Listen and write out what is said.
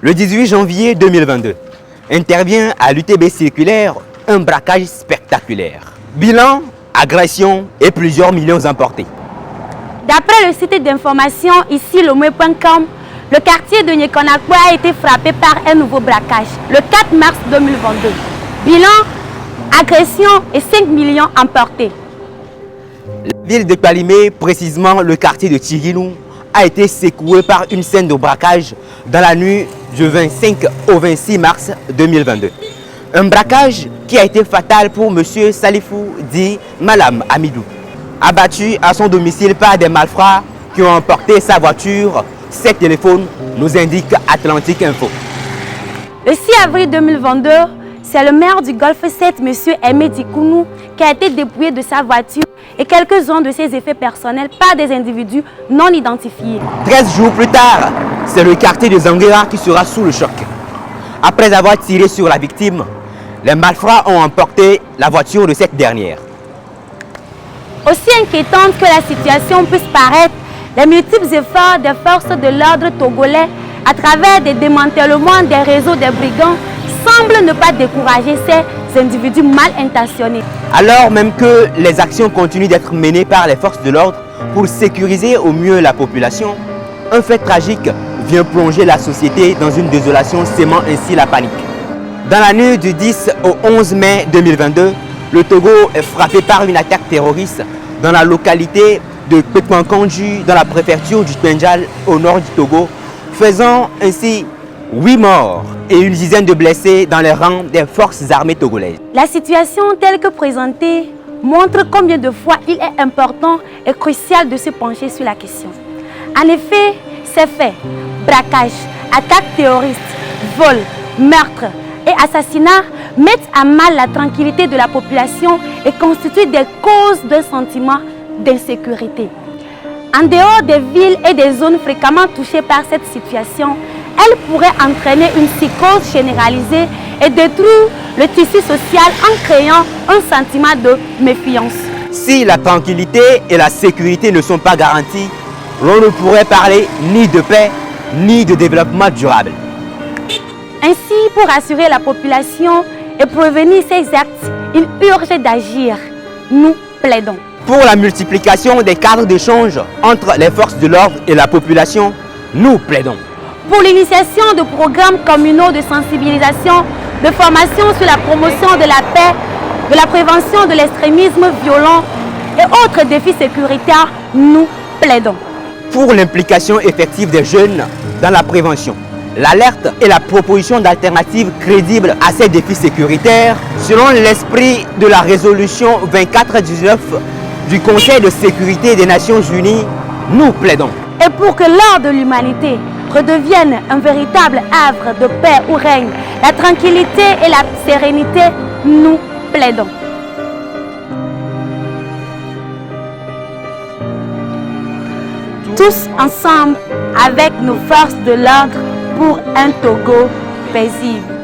Le 18 janvier 2022, intervient à l'UTB circulaire un braquage spectaculaire. Bilan, agression et plusieurs millions emportés. D'après le site d'information ici lomé.com, le quartier de Nyekonakwe a été frappé par un nouveau braquage le 4 mars 2022. Bilan, agression et 5 millions emportés. La ville de Kpalimé, précisément le quartier de Tchirinou, a été secouée par une scène de braquage dans la nuit du 25 au 26 mars 2022. Un braquage qui a été fatal pour M. Salifou dit Malam Amidou, abattu à son domicile par des malfrats qui ont emporté sa voiture, ses téléphones, nous indique Atlantique Info. Le 6 avril 2022, c'est le maire du Golfe 7, M. Aimé Dikounou, qui a été dépouillé de sa voiture et quelques-uns de ses effets personnels par des individus non identifiés. 13 jours plus tard, c'est le quartier de Zanguera qui sera sous le choc. Après avoir tiré sur la victime, les malfrats ont emporté la voiture de cette dernière. Aussi inquiétante que la situation puisse paraître, les multiples efforts des forces de l'ordre togolais à travers des démantèlements des réseaux des brigands semblent ne pas décourager ces individus mal intentionnés. Alors même que les actions continuent d'être menées par les forces de l'ordre pour sécuriser au mieux la population, un fait tragique vient plonger la société dans une désolation, sémant ainsi la panique. Dans la nuit du 10 au 11 mai 2022, le Togo est frappé par une attaque terroriste dans la localité de Pekmankanju, dans la préfecture du Pendjal, au nord du Togo, faisant ainsi 8 morts et une dizaine de blessés dans les rangs des forces armées togolaises. La situation telle que présentée montre combien de fois il est important et crucial de se pencher sur la question. En effet, ces faits, braquage, attaques terroristes, vols, meurtres et assassinats mettent à mal la tranquillité de la population et constituent des causes d'un sentiment d'insécurité. En dehors des villes et des zones fréquemment touchées par cette situation, elle pourrait entraîner une psychose généralisée et détruire le tissu social en créant un sentiment de méfiance. Si la tranquillité et la sécurité ne sont pas garanties, l'on ne pourrait parler ni de paix ni de développement durable. Ainsi, pour assurer la population et prévenir ces actes, il urge d'agir. Nous plaidons pour la multiplication des cadres d'échange entre les forces de l'ordre et la population. Nous plaidons pour l'initiation de programmes communaux de sensibilisation, de formation sur la promotion de la paix, de la prévention de l'extrémisme violent et autres défis sécuritaires. Nous plaidons pour l'implication effective des jeunes dans la prévention, l'alerte et la proposition d'alternatives crédibles à ces défis sécuritaires selon l'esprit de la résolution 2419 du Conseil de sécurité des Nations Unies. Nous plaidons. Et pour que l'ordre de l'humanité redevienne un véritable havre de paix où règne la tranquillité et la sérénité, nous plaidons. Tous ensemble avec nos forces de l'ordre pour un Togo paisible.